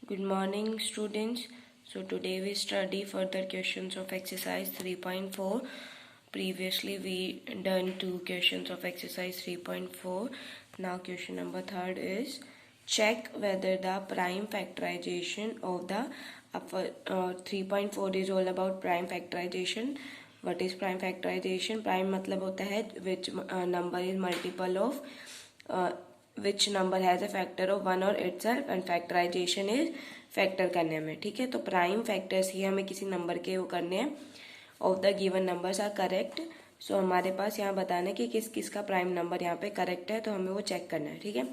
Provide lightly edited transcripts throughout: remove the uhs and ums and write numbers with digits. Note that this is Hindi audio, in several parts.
Good morning, students. So today we study further questions of exercise 3.4. Previously we done 2 questions of exercise 3.4. Now question number 3 is check whether the prime factorization of the 3.4 is all about prime factorization. What is prime factorization? Prime मतलब होता है which number is multiple of which number has a factor of 1 or itself and factorization is factor करने में. ठीक है, तो प्राइम फैक्टर्स ही हमें किसी नंबर के वो करने हैं of the given numbers are correct. So हमारे पास यहाँ बताना है कि किस किस का प्राइम नंबर यहाँ पे करेक्ट है, तो हमें वो चेक करना है. ठीक है,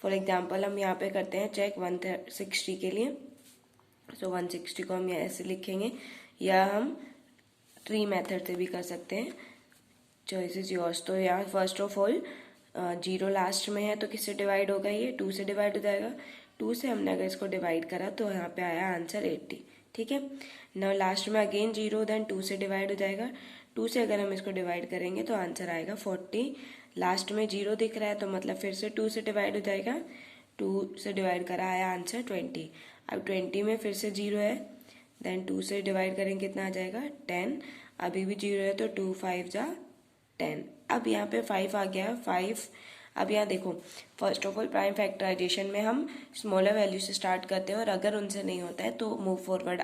फॉर एग्जांपल हम यहाँ पे करते हैं चेक 160 के लिए. सो 160 को हम यहाँ ऐसे लिखेंगे या हम ट्री मेथड से भी कर सकते हैं. Choice is yours. तो यहाँ फर्स्ट ऑफ ऑल 0 लास्ट में है तो किससे डिवाइड होगा? ये 2 से डिवाइड हो जाएगा. 2 से हमने अगर इसको डिवाइड करा तो यहाँ पे आया आंसर 80. ठीक है, ना लास्ट में अगेन 0 देन 2 से डिवाइड हो जाएगा. 2 से अगर हम इसको डिवाइड करेंगे तो आंसर आएगा 40. लास्ट में 0 दिख रहा है तो मतलब फिर से 2 से डिवाइड हो जाएगा. 2 से डिवाइड करा आया आंसर 20. अब 20 में फिर से 0 है देन 2 से डिवाइड करेंगे कितना आ जाएगा 10. अभी भी 0 है तो 2 5 जा 10. अब यहाँ पे 5 आ गया 5. अब यहाँ देखो first of all prime factorization में हम स्मॉलर वैल्यू से स्टार्ट करते हैं और अगर उनसे नहीं होता है तो मूव फॉरवर्ड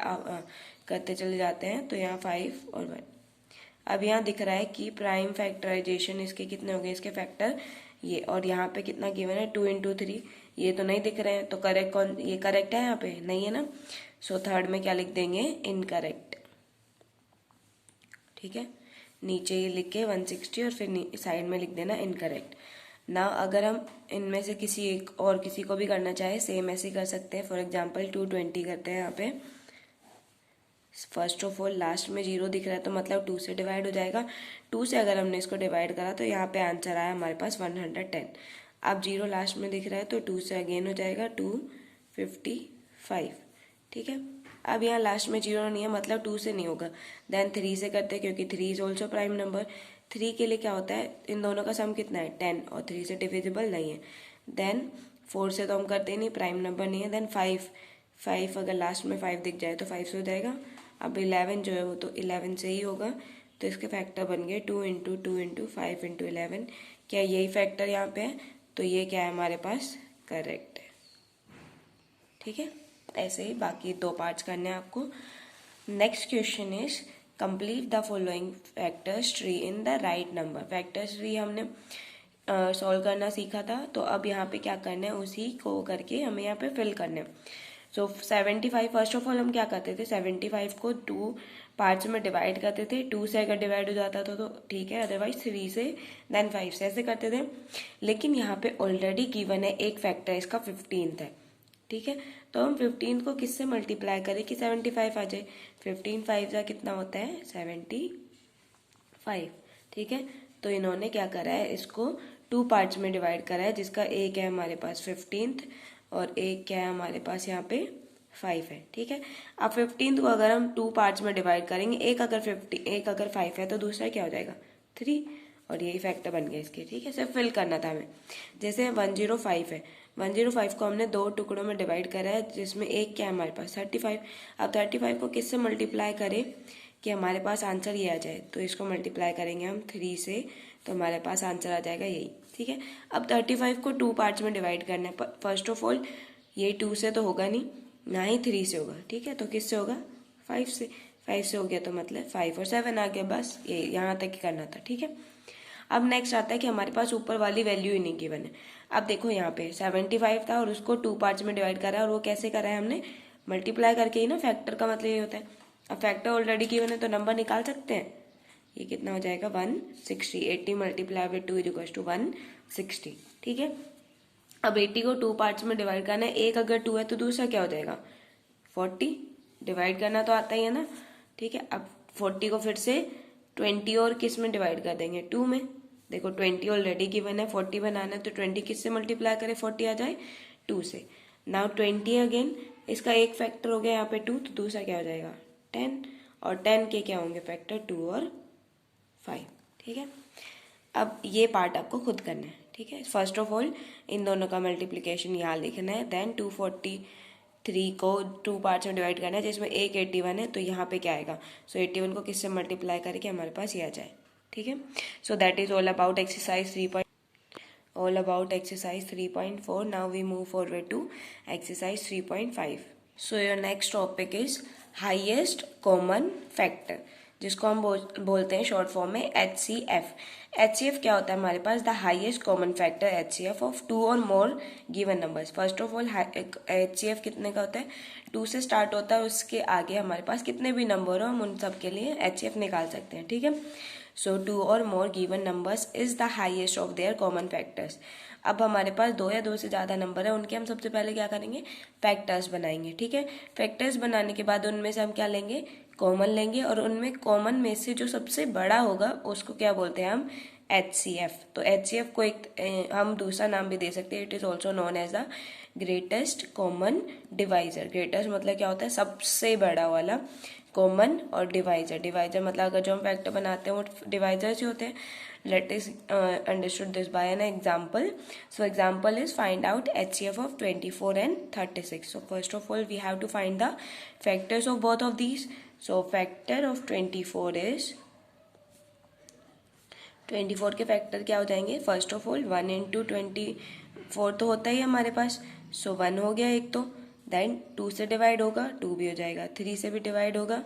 करते चले जाते हैं. तो यहाँ 5 और 1. अब यहाँ दिख रहा है कि प्राइम फैक्टराइजेशन इसके कितने हो गए, इसके फैक्टर ये, और यहाँ पे कितना गिवन है 2 into 3. ये तो नहीं दिख रहे हैं तो करेक्ट कौन, ये करेक्ट है यहाँ पे नहीं है ना. सो थर्ड में क्या लिख देंगे, इनकरेक्ट. ठीक है, नीचे ये लिख के 160 और फिर साइड में लिख देना इनकरेक्ट. ना अगर हम इनमें से किसी एक और किसी को भी करना चाहे सेम ऐसे कर सकते हैं. फॉर एग्जांपल 220 करते हैं यहाँ पे. फर्स्ट ऑफ ऑल लास्ट में 0 दिख रहा है तो मतलब 2 से डिवाइड हो जाएगा. 2 से अगर हमने इसको डिवाइड करा तो यहाँ पे आंसर आया हमारे पास 110. अब 0 लास्ट में दिख रहा है तो 2 से अगेन हो जाएगा 255. ठीक है, अब यहाँ लास्ट में 0 नहीं है मतलब 2 से नहीं होगा. देन 3 से करते हैं क्योंकि 3 इज ऑल्सो प्राइम नंबर. 3 के लिए क्या होता है, इन दोनों का सम कितना है 10 और 3 से डिविजिबल नहीं है. देन 4 से तो हम करते ही नहीं, प्राइम नंबर नहीं है. देन 5 अगर लास्ट में 5 दिख जाए तो 5 से हो जाएगा. अब 11 जो है वो तो 11 से ही होगा तो इसके फैक्टर बन गए 2 into 2 into 5 into 11. क्या यही फैक्टर यहाँ पे है तो ये क्या है हमारे पास करेक्ट है. ठीक है, ऐसे ही बाकी 2 पार्ट्स करने हैं आपको. Next question is complete the following factors tree in the right number. Factors tree हमने सॉल्व करना सीखा था तो अब यहाँ पे क्या करना है, उसी को करके हमें यहाँ पे फिल करना है. सो 75 फर्स्ट ऑफ ऑल हम क्या करते थे, 75 को 2 पार्ट्स में डिवाइड करते थे. 2 से अगर डिवाइड हो जाता था तो ठीक है, अदरवाइज 3 से देन 5 से ऐसे करते थे. लेकिन यहाँ पे ऑलरेडी गिवन है एक फैक्टर, इसका 15th है. ठीक है, तो हम 15 को किससे मल्टीप्लाई करें कि 75 आ जाए. 15 5 का कितना होता है 75. ठीक है, तो इन्होंने क्या करा है, इसको 2 पार्ट्स में डिवाइड करा है जिसका एक है हमारे पास 15th और एक क्या है हमारे पास यहाँ पे 5 है. ठीक है, अब 15th को अगर हम 2 पार्ट्स में डिवाइड करेंगे, एक अगर 5 है तो दूसरा क्या हो जाएगा 3 और यही फैक्टर बन गया इसके. ठीक है, सिर्फ फिल करना था हमें. जैसे 105 है, 105 को हमने 2 टुकड़ों में डिवाइड करा है जिसमें एक क्या है हमारे पास 35. अब 35 को किससे मल्टीप्लाई करें कि हमारे पास आंसर ये आ जाए, तो इसको मल्टीप्लाई करेंगे हम 3 से तो हमारे पास आंसर आ जाएगा यही. ठीक है, अब 35 को 2 पार्ट्स में डिवाइड करना है. फर्स्ट ऑफ ऑल ये 2 से तो होगा नहीं, ना ही 3 से होगा. ठीक है, तो किससे होगा 5 से. 5 से हो गया तो मतलब 5 और 7 आ गया, बस ये यहाँ तक ही करना था. ठीक है, अब नेक्स्ट आता है कि हमारे पास ऊपर वाली वैल्यू ही नहीं गिवन है. अब देखो यहाँ पे 75 था और उसको 2 पार्ट्स में डिवाइड करा है और वो कैसे करा है हमने मल्टीप्लाई करके ही ना. फैक्टर का मतलब ये होता है. अब फैक्टर ऑलरेडी गिवन है तो नंबर निकाल सकते हैं. ये कितना हो जाएगा 160. 80 मल्टीप्लाई विद 2 इज टू 160. ठीक है, अब 80 को 2 पार्ट्स में डिवाइड करना है. एक अगर 2 है तो दूसरा क्या हो जाएगा 40. डिवाइड करना तो आता ही है ना. ठीक है, अब 40 को फिर से 20 और किस में डिवाइड कर देंगे 2 में. देखो 20 ऑलरेडी गिवन है, 40 बनाना है तो 20 किससे मल्टीप्लाई करें 40 आ जाए 2 से. नाउ 20 अगेन, इसका एक फैक्टर हो गया यहाँ पे 2 तो दूसरा क्या हो जाएगा 10 और 10 के क्या होंगे फैक्टर 2 और 5. ठीक है, अब ये पार्ट आपको खुद करना है. ठीक है, फर्स्ट ऑफ ऑल इन दोनों का मल्टीप्लीकेशन यहाँ लिखना है. देन 240 3 को 2 पार्ट्स में डिवाइड करना है जिसमें एक 81 है, तो यहाँ पे क्या आएगा, सो 81 को किससे मल्टीप्लाई करके हमारे पास ये आ जाए, ठीक है। So that is all about exercise 3.4. Now we move forward to exercise 3.5. So your next topic is highest common factor, जिसको हम बोलते हैं शॉर्ट फॉर्म में HCF. HCF क्या होता है हमारे पास, the highest common factor HCF of 2 और more given numbers. First of all HCF कितने का होता है, 2 से स्टार्ट होता है, उसके आगे हमारे पास कितने भी नंबर हो हम उन सब के लिए HCF निकाल सकते हैं, ठीक है. सो 2 और more given numbers is the highest of their common factors. अब हमारे पास 2 या 2 से ज़्यादा नंबर है, उनके हम सबसे पहले क्या करेंगे, फैक्टर्स बनाएंगे, ठीक है. फैक्टर्स बनाने के बाद उनमें से हम क्या लेंगे, कॉमन लेंगे, और उनमें कॉमन में से जो सबसे बड़ा होगा उसको क्या बोलते हैं हम, HCF. तो HCF को एक हम दूसरा नाम भी दे सकते हैं, it is also known as the greatest common divisor. Greatest मतलब क्या होता है, सबसे बड़ा वाला. कॉमन और डिवाइजर मतलब अगर जो हम फैक्टर बनाते हैं वो डिवाइजर्स ही होते हैं. Let is understood this by an example. So example is find out HCF of 24 and 36. So first of all we have to find the factors of both of these. So factor of 24 is 24 के फैक्टर क्या हो जाएंगे, फर्स्ट ऑफ ऑल 1 into 24 तो होता ही हमारे पास, सो 1 हो गया एक तो. देन 2 से डिवाइड होगा 2 भी हो जाएगा, 3 से भी डिवाइड होगा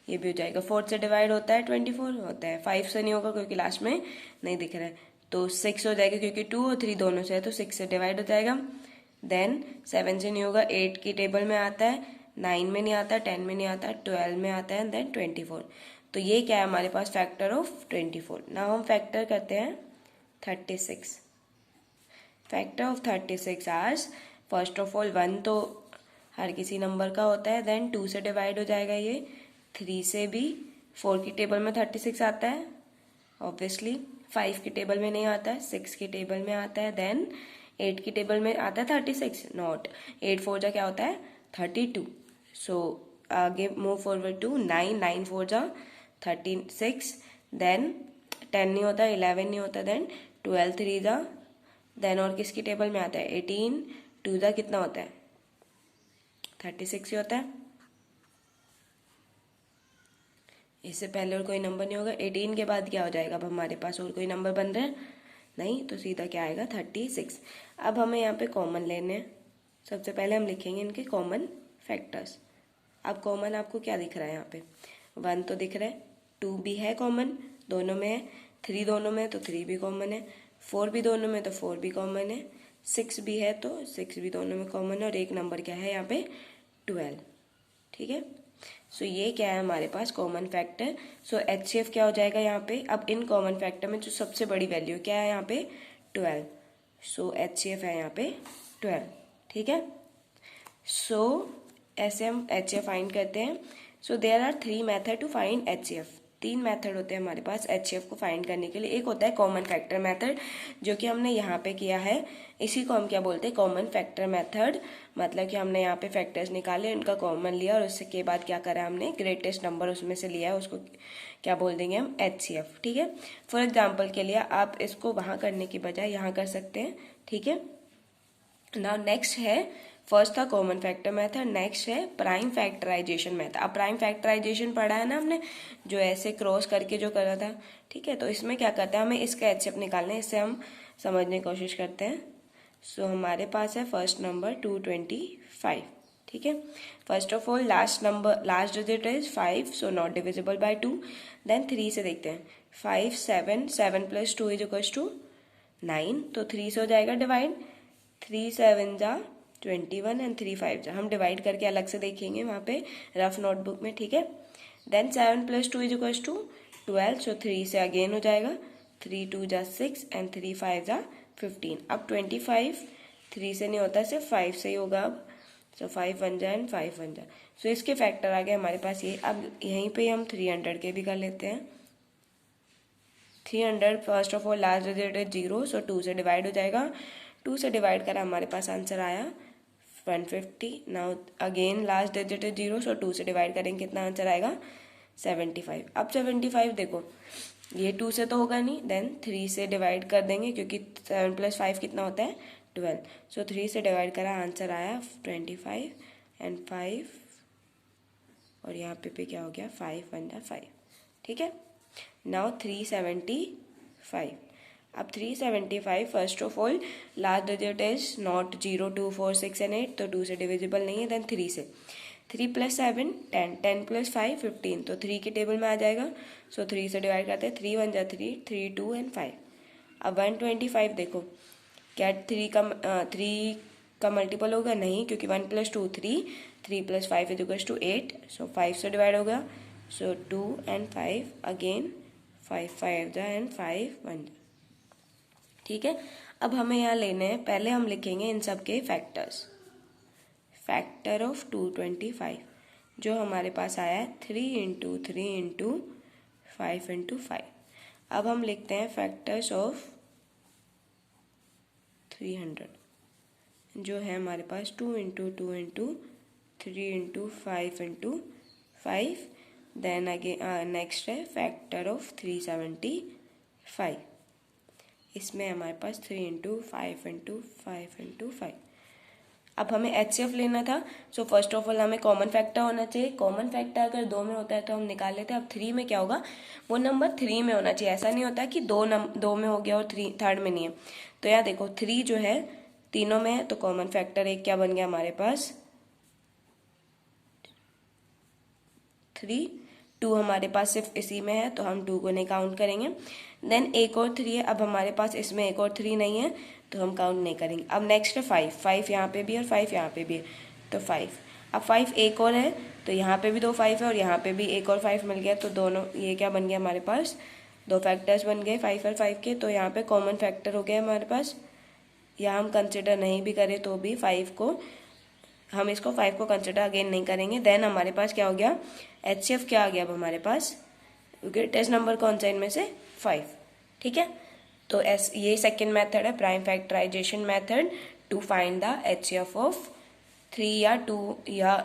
ये भी हो जाएगा, 4 से डिवाइड होता है 24 होता है, 5 से नहीं होगा क्योंकि लास्ट में नहीं दिख रहा है, तो 6 हो जाएगा क्योंकि 2 और 3 दोनों से है तो 6 से डिवाइड हो जाएगा. देन 7 से नहीं होगा, 8 की टेबल में आता है, 9 में नहीं आता, 10 में नहीं आता, 12 में आता है, देन 24. तो ये क्या है हमारे पास, फैक्टर ऑफ 24. नाउ हम फैक्टर करते हैं 36. फैक्टर ऑफ 36 आज फर्स्ट ऑफ ऑल 1 तो हर किसी नंबर का होता है, देन 2 से डिवाइड हो जाएगा ये, 3 से भी, 4 की टेबल में 36 आता है ऑब्वियसली, 5 की टेबल में नहीं आता है, 6 की टेबल में आता है, देन 8 की टेबल में आता है 36 नॉट, 8 4 जा क्या होता है 32. सो आगे मूव फॉरवर्ड टू 9, 9 4 जा 36, देन 10 नहीं होता, 11 नहीं होता, देन 12 3 जा, देन और किसकी टेबल में आता है 18, 2 जा कितना होता है 36 ही होता है. इससे पहले और कोई नंबर नहीं होगा, 18 के बाद क्या हो जाएगा, अब हमारे पास और कोई नंबर बन रहा है नहीं, तो सीधा क्या आएगा 36. अब हमें यहाँ पे कॉमन लेने हैं. सबसे पहले हम लिखेंगे इनके कॉमन फैक्टर्स. अब कॉमन आपको क्या दिख रहा है, यहाँ पे 1 तो दिख रहा है, 2 भी है कॉमन दोनों में है, 3 दोनों में है तो 3 भी कॉमन है, 4 भी दोनों में तो 4 भी कॉमन है, 6 भी है तो 6 भी दोनों में कॉमन है, और एक नंबर क्या है यहाँ पे 12. ठीक है, सो ये क्या है हमारे पास कॉमन फैक्टर. सो HCF क्या हो जाएगा यहाँ पे, अब इन कॉमन फैक्टर में जो सबसे बड़ी वैल्यू क्या है यहाँ पे 12. सो HCF है यहाँ पे 12. ठीक है, सो ऐसे हम HCF फाइंड करते हैं. So there are 3 method to find HCF. 3 method होते हैं हमारे पास HCF को फाइंड करने के लिए. एक होता है कॉमन फैक्टर मेथड जो कि हमने यहाँ पे किया है, इसी को हम क्या बोलते हैं कॉमन फैक्टर मेथड. मतलब कि हमने यहाँ पे फैक्टर्स निकाले, उनका कॉमन लिया और उसके बाद क्या करा हमने ग्रेटेस्ट नंबर उसमें से लिया है, उसको क्या बोल देंगे हम HCF. ठीक है, फॉर एग्जाम्पल के लिए आप इसको वहाँ करने की बजाय यहाँ कर सकते हैं. ठीक है, नाउ नेक्स्ट है, फर्स्ट था कॉमन फैक्टर मेथड, नेक्स्ट है प्राइम फैक्टराइजेशन मेथड. अब प्राइम फैक्टराइजेशन पढ़ा है ना हमने, जो ऐसे क्रॉस करके जो करा था. ठीक है, तो इसमें क्या करते हैं, हमें इसका HCF निकालना है, इससे हम समझने की कोशिश करते हैं. सो हमारे पास है फर्स्ट नंबर 225. ठीक है, first of all last digit is 5, so not divisible by 2. Then 3 से देखते हैं, 5 7 7 + 2 = 9, तो 3 से हो जाएगा डिवाइड, 3 7 जा 21 एंड 3 5 जा, हम डिवाइड करके अलग से देखेंगे वहाँ पे रफ नोटबुक में. ठीक है, देन 7 + 2 = 12, सो 3 से अगेन हो जाएगा, 3 2 जा 6 एंड 3 5 जा 15. अब 25 3 से नहीं होता, सिर्फ 5 से ही होगा. अब सो 5 1 जा एंड 5 1 जा, सो इसके फैक्टर आ गए हमारे पास ये. अब यहीं पे हम 300 के भी कर लेते हैं. 300 first of all last digit है 0, सो 2 से डिवाइड हो जाएगा, 2 से डिवाइड करा हमारे पास आंसर आया 150. नाउ अगेन लास्ट डिजिट है 0, सो 2 से डिवाइड करेंगे कितना आंसर आएगा 75. अब 75 देखो ये 2 से तो होगा नहीं, देन 3 से डिवाइड कर देंगे क्योंकि 7 + 5 कितना होता है 12, सो 3 से डिवाइड करा आंसर आया 25 एंड 5, और यहाँ पे क्या हो गया 5 1 5, ठीक है। नाउ 375। अब 375 first of all last digit is not 0 2 4 6 and 8, तो 2 से डिविजिबल नहीं है, देन 3 से। 3 + 7 10, 10 + 5 15, तो 3 की टेबल में आ जाएगा। सो 3 से डिवाइड करते हैं, 3 1 जा 3, 3 2 एंड 5। अब 125 देखो, क्या 3 का मल्टीपल होगा? नहीं, क्योंकि 1 + 2 3, 3 + 5 = 8, सो 5 से डिवाइड होगा। सो 2 एंड 5 अगेन, 5 5 जा एंड 5 1, ठीक है। अब हमें यहाँ लेने हैं, पहले हम लिखेंगे इन सब के फैक्टर्स। फैक्टर ऑफ 225 जो हमारे पास आया है 3 × 3 × 5 × 5। अब हम लिखते हैं फैक्टर्स ऑफ 300 जो है हमारे पास 2 × 2 × 3 × 5 × 5। देन अगेन नेक्स्ट है फैक्टर ऑफ 375, इसमें हमारे पास 3 × 5 × 5 × 5। अब हमें HCF लेना था, सो फर्स्ट ऑफ ऑल हमें कॉमन फैक्टर होना चाहिए। कॉमन फैक्टर अगर 2 में होता है तो हम निकाल लेते हैं। अब 3 में क्या होगा, वो नंबर 3 में होना चाहिए। ऐसा नहीं होता कि 2 में हो गया और 3 में नहीं है। तो यहाँ देखो 3 जो है तीनों में है, तो कॉमन फैक्टर एक क्या बन गया हमारे पास 3। 2 हमारे पास सिर्फ इसी में है, तो हम 2 को नहीं काउंट करेंगे। देन एक और 3 है, अब हमारे पास इसमें एक और 3 नहीं है, तो हम काउंट नहीं करेंगे। अब नेक्स्ट है 5, 5 यहाँ पे भी और 5 यहाँ पे भी है, तो 5। अब 5 एक और है, तो यहाँ पे भी 2 5 है और यहाँ पे भी एक और 5 मिल गया, तो दोनों ये क्या बन गया हमारे पास 2 फैक्टर्स बन गए 5 और 5 के। तो यहाँ पे कॉमन फैक्टर हो गया हमारे पास। या हम कंसिडर नहीं भी करें तो भी 5 को कंसिडर अगेन नहीं करेंगे। देन हमारे पास क्या हो गया HCF क्या आ गया अब हमारे पास, ग्रेटेस्ट नंबर कौन सा इनमें से 5, ठीक है। तो ये सेकेंड मेथड है prime factorization method to find the HCF of 3 या 2 या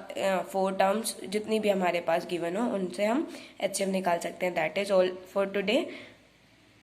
4 टर्म्स जितनी भी हमारे पास गिवन हो, उनसे हम HCF निकाल सकते हैं। That is all for today.